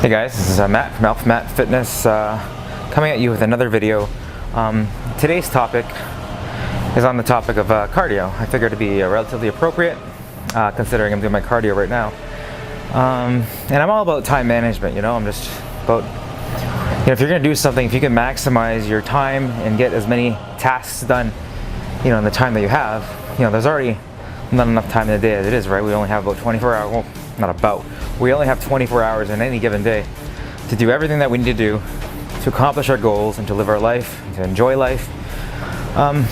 Hey guys, this is Matt from Matt Fitness, coming at you with another video. Today's topic is on the topic of cardio. I figured it'd be relatively appropriate, considering I'm doing my cardio right now. And I'm all about time management, I'm just about, if you're gonna do something, if you can maximize your time and get as many tasks done, in the time that you have, there's already not enough time in the day as it is, right? We only have about 24 hours, well, not about, we only have 24 hours in any given day to do everything that we need to do to accomplish our goals and to live our life, and to enjoy life.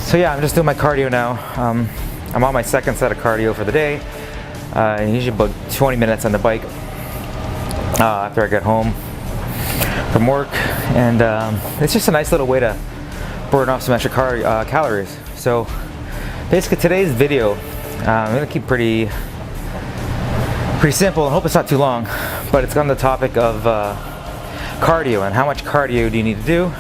So yeah, I'm just doing my cardio now. I'm on my second set of cardio for the day. Usually about 20 minutes on the bike after I get home from work, and it's just a nice little way to burn off some extra calories. So basically today's video, I'm gonna keep pretty simple and hope it's not too long, but it's on the topic of cardio and how much cardio do you need to do.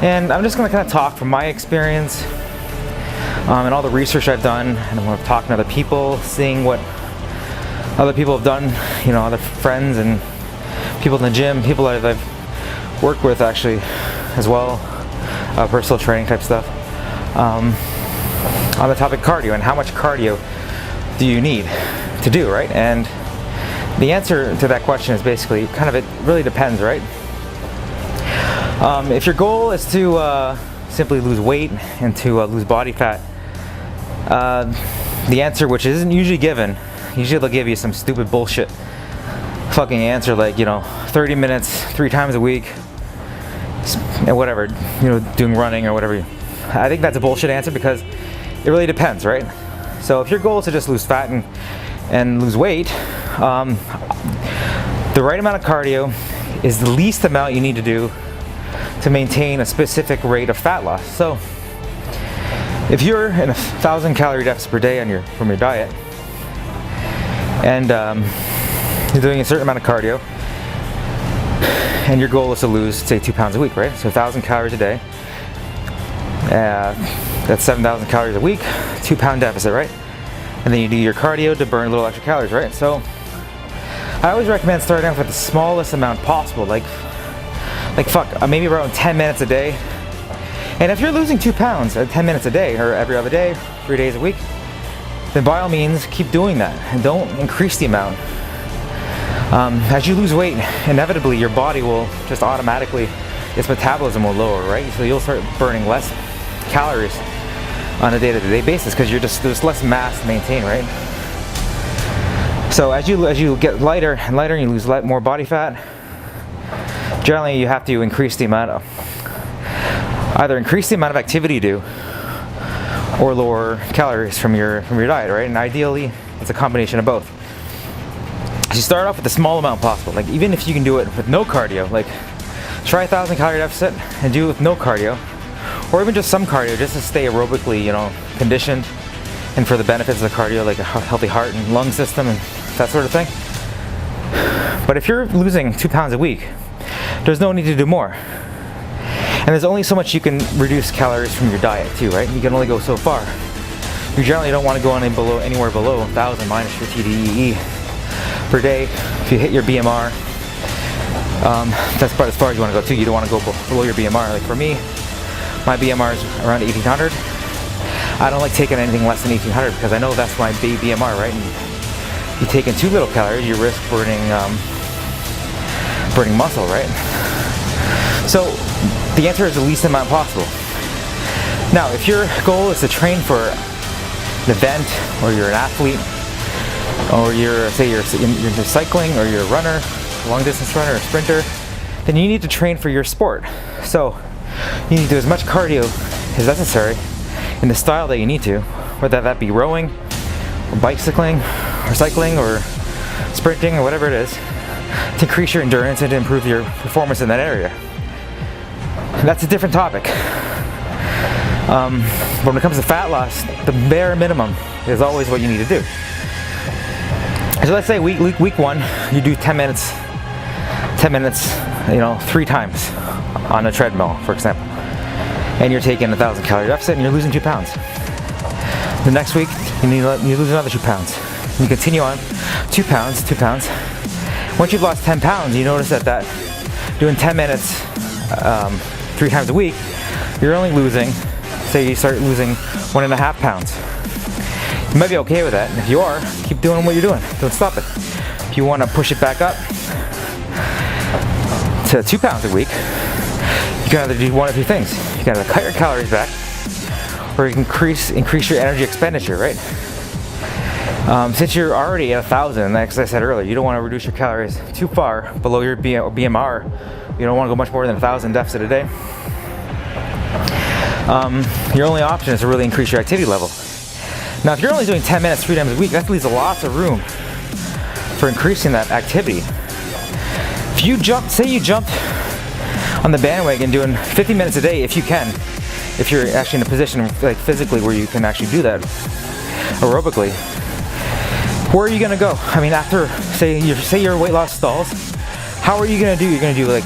And I'm just going to kind of talk from my experience and all the research I've done, and I'm going to talk to other people, seeing what other people have done, other friends and people in the gym, people that I've worked with actually as well, personal training type stuff, on the topic of cardio and how much cardio do you need to do, right? And the answer to that question is basically it really depends, right? If your goal is to simply lose weight and to lose body fat, the answer, which isn't usually given, usually they'll give you some stupid bullshit fucking answer like 30 minutes 3 times a week and whatever, doing running or whatever. I think that's a bullshit answer because it really depends, right? So if your goal is to just lose fat and lose weight, the right amount of cardio is the least amount you need to do to maintain a specific rate of fat loss. So if you're in 1,000 calorie deficit per day from your diet, and you're doing a certain amount of cardio, and your goal is to lose, say, 2 pounds a week, right? So 1,000 calories a day, that's 7,000 calories a week, 2 pound deficit, right? And then you do your cardio to burn a little extra calories, right? So I always recommend starting off with the smallest amount possible, like maybe around 10 minutes a day. And if you're losing 2 pounds at 10 minutes a day, or every other day, 3 days a week, then by all means keep doing that and don't increase the amount. As you lose weight, inevitably your body will just automatically, its metabolism will lower, right? So you'll start burning less calories on a day-to-day basis because there's less mass to maintain, right? So as you get lighter and lighter and you lose more body fat, generally you have to increase the amount of activity you do or lower calories from your diet, right? And ideally it's a combination of both. So you start off with the small amount possible, like even if you can do it with no cardio, like try 1,000 calorie deficit and do it with no cardio, or even just some cardio just to stay aerobically, conditioned, and for the benefits of the cardio, like a healthy heart and lung system and that sort of thing. But if you're losing 2 pounds a week, there's no need to do more. And there's only so much you can reduce calories from your diet too, right? You can only go so far. You generally don't want to go anywhere below 1,000 minus your TDEE per day. If you hit your BMR, that's about as far as you want to go too. You don't want to go below your BMR. Like for me, my BMR is around 1,800. I don't like taking anything less than 1,800 because I know that's my BMR, right? And if you take in too little calories, you risk burning muscle, right? So the answer is the least amount possible. Now, if your goal is to train for an event, or you're an athlete, or you're into cycling, or you're a runner, a long distance runner, or sprinter, then you need to train for your sport. So you need to do as much cardio as necessary in the style that you need to, whether that be rowing, or bicycling, or cycling, or sprinting, or whatever it is, to increase your endurance and to improve your performance in that area. And that's a different topic. But when it comes to fat loss, the bare minimum is always what you need to do. So let's say week 1, you do 10 minutes, 3 times on a treadmill, for example, and you're taking 1,000 calorie deficit and you're losing 2 pounds. The next week you lose another 2 pounds. You continue on 2 pounds, Once you've lost 10 pounds, you notice that doing 10 minutes 3 times a week, you're only losing, say you start losing 1.5 pounds. You might be okay with that. And if you are, keep doing what you're doing. Don't stop it. If you want to push it back up to 2 pounds a week, you can either do one of two things. You can either cut your calories back, or you can increase your energy expenditure, right? Since you're already at 1,000, like as I said earlier, you don't want to reduce your calories too far below your BMR. You don't want to go much more than 1,000 deficit a day. Your only option is to really increase your activity level. Now, if you're only doing 10 minutes 3 times a week, that leaves lots of room for increasing that activity. If you say you jumped on the bandwagon doing 50 minutes a day, if you can, if you're actually in a position like physically where you can actually do that aerobically, where are you gonna go? I mean, after say your weight loss stalls, how are you gonna do? You're gonna do like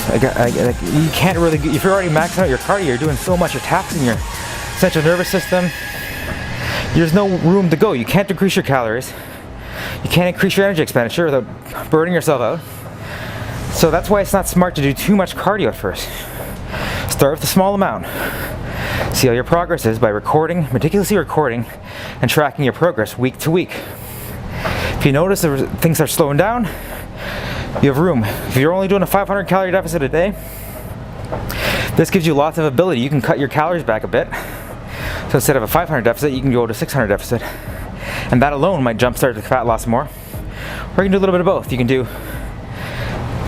you can't really. If you're already maxing out your cardio, you're doing so much, you're taxing your central nervous system. There's no room to go. You can't decrease your calories. You can't increase your energy expenditure without burning yourself out. So that's why it's not smart to do too much cardio at first. Start with a small amount. See how your progress is by meticulously recording and tracking your progress week to week. If you notice things are slowing down, you have room. If you're only doing a 500 calorie deficit a day, this gives you lots of ability. You can cut your calories back a bit. So instead of a 500 deficit, you can go to 600 deficit. And that alone might jumpstart the fat loss more. Or you can do a little bit of both. You can do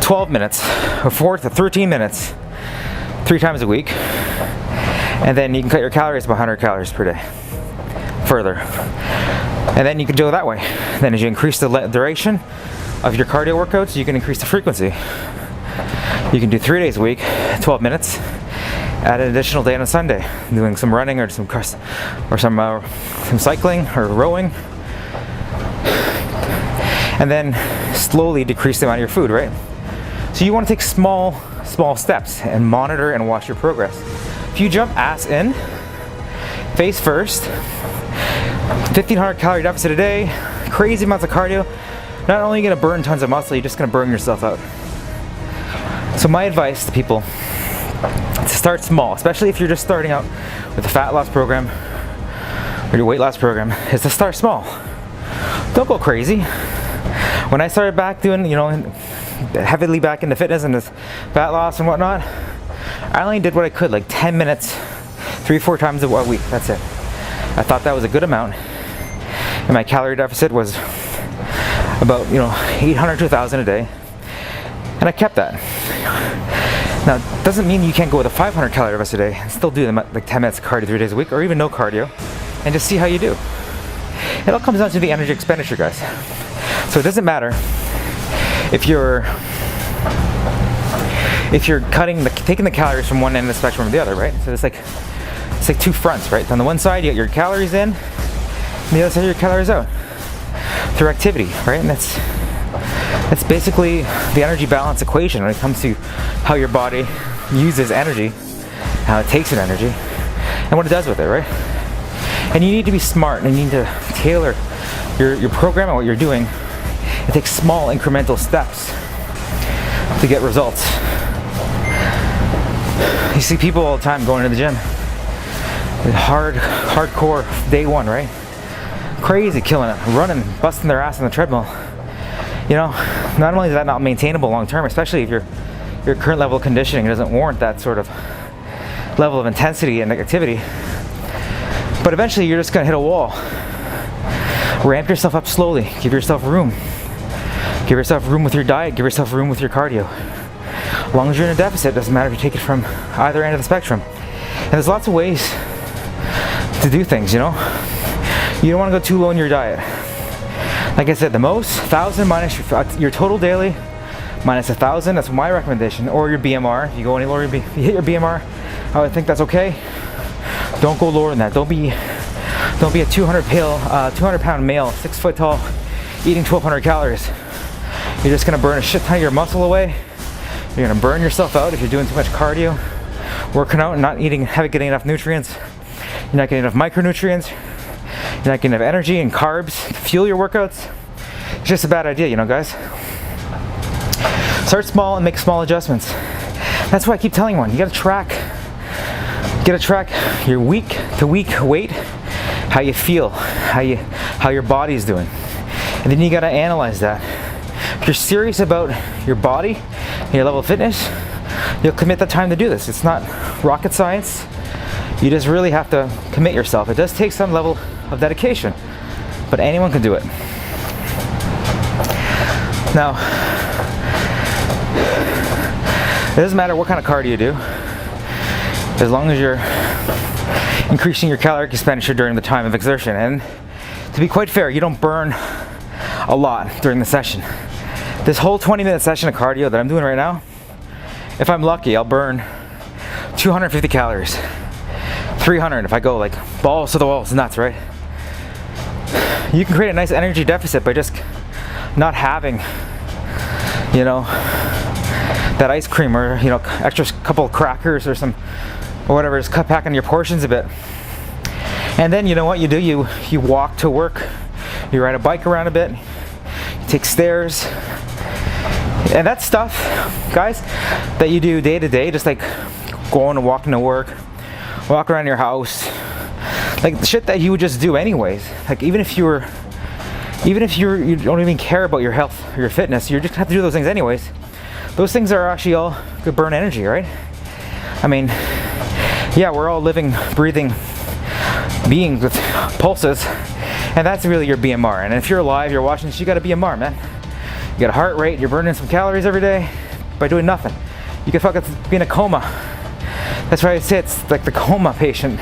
12 minutes or 4 to 13 minutes 3 times a week. And then you can cut your calories by 100 calories per day further. And then you can do it that way. Then as you increase the duration of your cardio workouts, you can increase the frequency. You can do 3 days a week, 12 minutes. Add an additional day on a Sunday, doing some running or some cycling or rowing, and then slowly decrease the amount of your food, right? So you want to take small steps and monitor and watch your progress. If you jump ass in, face first, 1,500 calorie deficit a day, crazy amounts of cardio, not only are you going to burn tons of muscle, you're just going to burn yourself out. So my advice to people, to start small, especially if you're just starting out with a fat loss program or your weight loss program, is to start small. Don't go crazy. When I started back doing, heavily back into fitness and this fat loss and whatnot, I only did what I could, like 10 minutes, 3-4 times a week. That's it. I thought that was a good amount. And my calorie deficit was about 800 to 1,000 a day. And I kept that. Now, it doesn't mean you can't go with a 500 calorie deficit a day and still do them like 10 minutes of cardio 3 days a week, or even no cardio, and just see how you do. It all comes down to the energy expenditure, guys. So it doesn't matter if you're taking the calories from one end of the spectrum to the other, right? So it's like two fronts, right? On the one side, you get your calories in, and the other side, your calories out through activity, right? And that's basically the energy balance equation when it comes to how your body uses energy, how it takes in energy, and what it does with it, right? And you need to be smart, and you need to tailor your program and what you're doing and take small incremental steps to get results. You see people all the time going to the gym, hardcore day one, right? Crazy, killing it, running, busting their ass on the treadmill. Not only is that not maintainable long term, especially if your current level of conditioning doesn't warrant that sort of level of intensity and activity, but eventually you're just going to hit a wall. Ramp yourself up slowly. Give yourself room. Give yourself room with your diet. Give yourself room with your cardio. As long as you're in a deficit, it doesn't matter if you take it from either end of the spectrum. And there's lots of ways to do things, You don't want to go too low in your diet. Like I said, the most, 1,000 minus your total daily, minus 1,000, that's my recommendation, or your BMR. If you go any lower, you hit your BMR, I would think that's okay. Don't go lower than that. Don't be a 200 pound male, 6 foot tall, eating 1,200 calories. You're just gonna burn a shit ton of your muscle away. You're gonna burn yourself out if you're doing too much cardio, working out and not getting enough nutrients. You're not getting enough micronutrients. You're not getting enough energy and carbs to fuel your workouts. just a bad idea, you know, guys. Start small and make small adjustments. That's why I keep telling everyone, you gotta track your week to week weight, how you feel, how your body's doing. And then you gotta analyze that. If you're serious about your body and your level of fitness, you'll commit the time to do this. It's not rocket science. You just really have to commit yourself. It does take some level of dedication, but anyone can do it. Now, it doesn't matter what kind of cardio you do, as long as you're increasing your caloric expenditure during the time of exertion. And to be quite fair, you don't burn a lot during the session. This whole 20-minute session of cardio that I'm doing right now, if I'm lucky, I'll burn 250 calories. 300 if I go like balls to the walls, nuts, right? You can create a nice energy deficit by just not having, you know, that ice cream or, you know, extra couple of crackers or some, or whatever. Just cut back on your portions a bit. And then you know what you do? You walk to work, you ride a bike around a bit, you take stairs. And that stuff, guys, that you do day to day, just like going and walking to work, walk around your house, like the shit that you would just do anyways. Like even if you don't even care about your health or your fitness, you just have to do those things anyways. Those things are actually all good burn energy, right? I mean, yeah, we're all living, breathing beings with pulses, and that's really your BMR. And if you're alive, you're watching this, you got a BMR, man. You got a heart rate, you're burning some calories every day by doing nothing. You could fucking be in a coma. That's why I say it's like the coma patient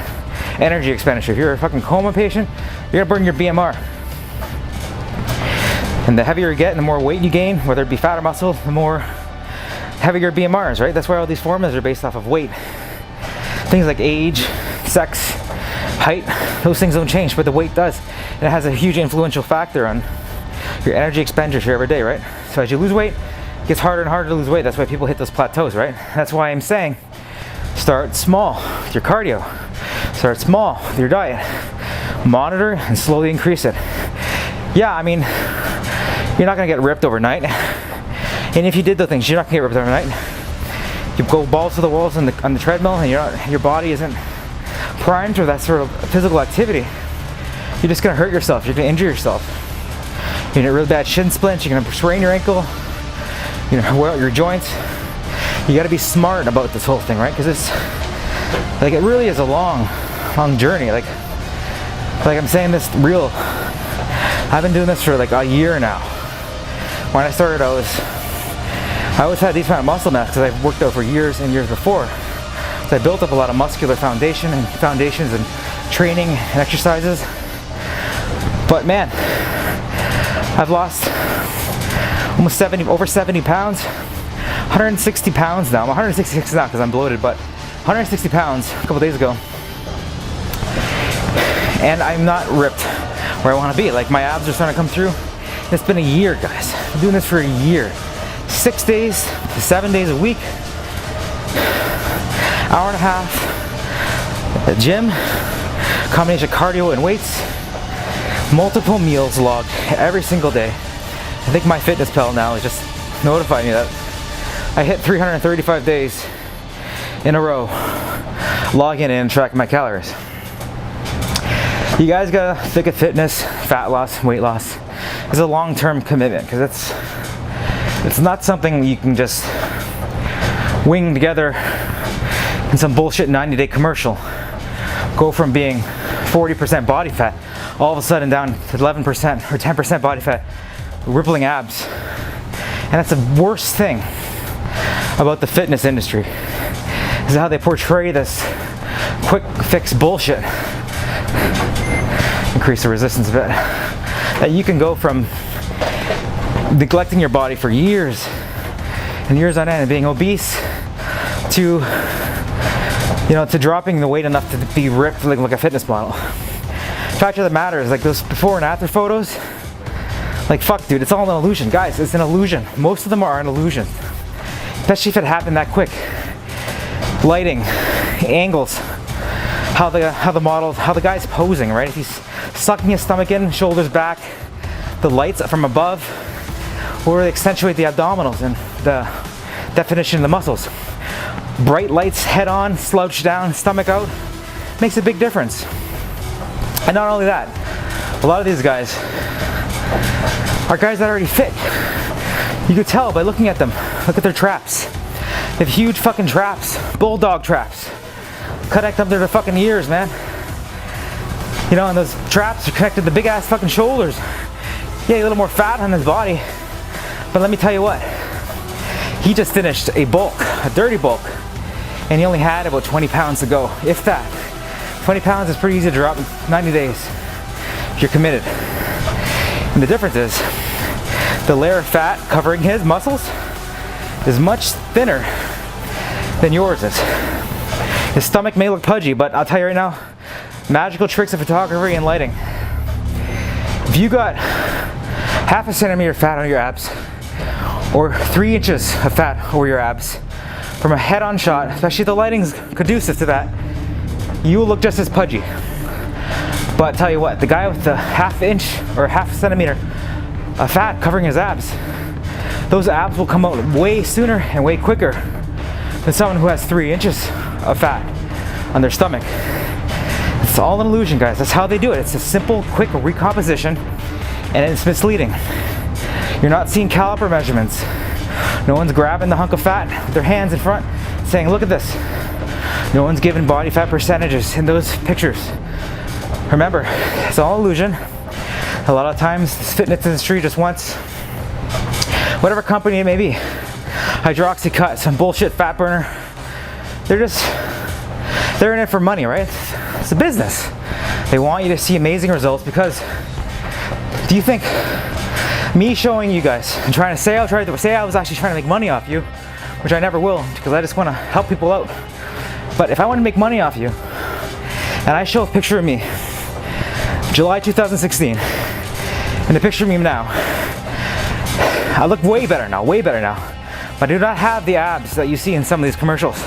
energy expenditure. If you're a fucking coma patient, you're gonna burn your BMR. And the heavier you get and the more weight you gain, whether it be fat or muscle, the more heavier BMR is, right? That's why all these formulas are based off of weight. Things like age, sex, height, those things don't change, but the weight does. And it has a huge influential factor on your energy expenditure every day, right? So as you lose weight, it gets harder and harder to lose weight. That's why people hit those plateaus, right? That's why I'm saying start small with your cardio. Start small with your diet. Monitor and slowly increase it. Yeah, I mean, you're not gonna get ripped overnight. And if you did those things, you're not gonna get ripped overnight. You go balls to the walls on the treadmill and your body isn't primed for that sort of physical activity. You're just gonna hurt yourself, you're gonna injure yourself. You're gonna get really bad shin splints, you're gonna sprain your ankle, you're gonna wear out your joints. You gotta be smart about this whole thing, right? Because it's, like, it really is a long journey. Like I'm saying this real, I've been doing this for like a year now. When I started, I always had decent amount of muscle mass because I've worked out for years and years before. So I built up a lot of muscular foundations and training and exercises. But man, I've lost almost over 70 pounds, 160 pounds now. I'm 166 now because I'm bloated, but 160 pounds a couple days ago. And I'm not ripped where I want to be. Like, my abs are starting to come through. It's been a year, guys. I'm doing this for a year. 6 days to 7 days a week. Hour and a half at the gym. Combination of cardio and weights. Multiple meals logged every single day. I think MyFitnessPal now is just notifying me that I hit 335 days in a row logging in and tracking my calories. You guys gotta think of fitness, fat loss, weight loss as a long-term commitment, because it's not something you can just wing together in some bullshit 90-day commercial. Go from being 40% body fat all of a sudden down to 11% or 10% body fat, rippling abs. And that's the worst thing about the fitness industry, is how they portray this quick fix bullshit. Increase the resistance a bit. That you can go from neglecting your body for years and years on end and being obese to, you know, to dropping the weight enough to be ripped like a fitness model. The fact of the matter is, like, those before and after photos, like, fuck, dude, it's all an illusion. Guys, it's an illusion. Most of them are an illusion. Especially if it happened that quick. Lighting, angles, how the guy's posing, right? If he's sucking his stomach in, shoulders back, the lights from above will really accentuate the abdominals and the definition of the muscles. Bright lights head on, slouch down, stomach out, makes a big difference. And not only that, a lot of these guys are guys that are already fit. You could tell by looking at them. Look at their traps. They have huge fucking traps, bulldog traps. Connect up to their fucking ears, man. You know, and those traps are connected to big ass fucking shoulders. Yeah, a little more fat on his body. But let me tell you what, he just finished a bulk, a dirty bulk, and he only had about 20 pounds to go, if that. 20 pounds is pretty easy to drop in 90 days if you're committed. And the difference is, the layer of fat covering his muscles is much thinner than yours is. His stomach may look pudgy, but I'll tell you right now, magical tricks of photography and lighting. If you got half a centimeter fat on your abs, or 3 inches of fat over your abs, from a head-on shot, especially if the lighting's conducive to that, you will look just as pudgy. But I'll tell you what, the guy with the half inch or half centimeter of fat covering his abs, those abs will come out way sooner and way quicker than someone who has 3 inches of fat on their stomach. It's all an illusion, guys. That's how they do it. It's a simple, quick recomposition, and it's misleading. You're not seeing caliper measurements. No one's grabbing the hunk of fat with their hands in front saying, look at this. No one's giving body fat percentages in those pictures. Remember, it's all illusion. A lot of times, this fitness industry just wants, whatever company it may be, Hydroxycut, some bullshit fat burner. They're in it for money, right? It's a business. They want you to see amazing results because, do you think me showing you guys and trying to say I was actually trying to make money off you, which I never will because I just want to help people out. But if I want to make money off you, and I show a picture of me, July 2016, and the picture of me now, I look way better now, but I do not have the abs that you see in some of these commercials.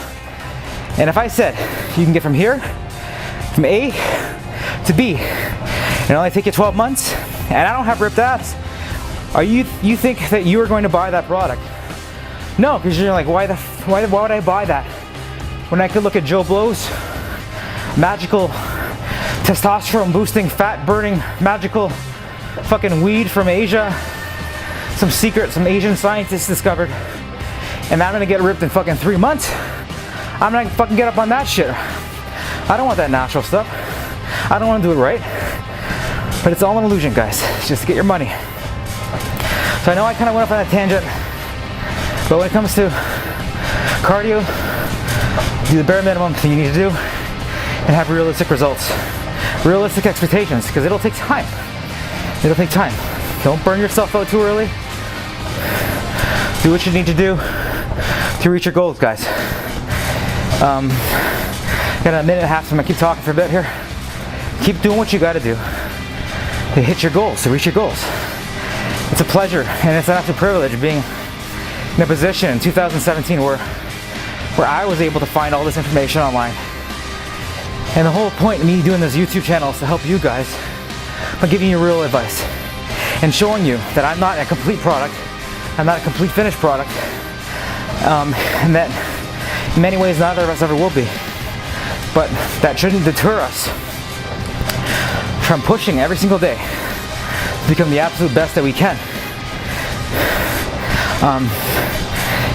And if I said, you can get from here, from A to B, and it only take you 12 months, and I don't have ripped abs, you think that you are going to buy that product? No, because you're like, why would I buy that when I could look at Joe Blow's magical testosterone boosting, fat burning, magical fucking weed from Asia, some Asian scientists discovered, and I'm gonna get ripped in fucking 3 months? I'm not gonna fucking get up on that shit. I don't want that natural stuff. I don't want to do it right. But it's all an illusion, guys. It's just to get your money. So I know I kind of went off on a tangent, but when it comes to cardio, do the bare minimum that you need to do and have realistic results. Realistic expectations, because it'll take time. It'll take time. Don't burn yourself out too early. Do what you need to do to reach your goals, guys. Got a minute and a half, so I'm gonna keep talking for a bit here. Keep doing what you gotta do to hit your goals, to reach your goals. It's a pleasure and it's an absolute privilege being in a position in 2017 where I was able to find all this information online. And the whole point of me doing this YouTube channel is to help you guys by giving you real advice and showing you that I'm not a complete product, I'm not a complete finished product, and that in many ways neither of us ever will be. But that shouldn't deter us from pushing every single day to become the absolute best that we can.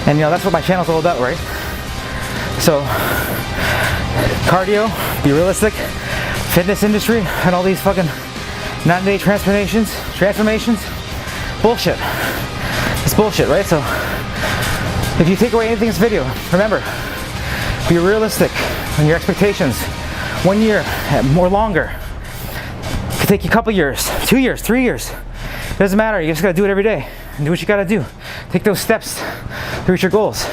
And you know, that's what my channel's all about, right? So, cardio, be realistic, fitness industry, and all these fucking 9-day transformations, bullshit. It's bullshit, right? So, if you take away anything in this video, remember, be realistic on your expectations. 1 year, more longer. It could take you a couple years, 2 years, 3 years. It doesn't matter, you just gotta do it every day and do what you gotta do. Take those steps to reach your goals.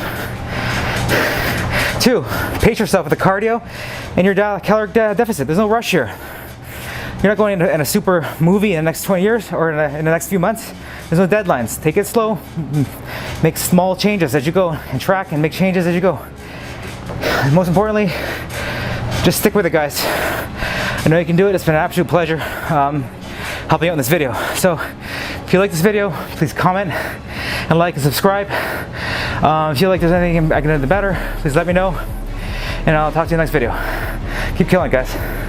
2, pace yourself with the cardio and your caloric deficit. There's no rush here. You're not going in a super movie in the next 20 years or in the next few months. There's no deadlines. Take it slow, make small changes as you go, and track and make changes as you go. And most importantly, just stick with it, guys. I know you can do it. It's been an absolute pleasure helping out in this video. So you like this video, please comment and like and subscribe. If you feel like there's anything I can do better, please let me know. And I'll talk to you in the next video. Keep killing, guys.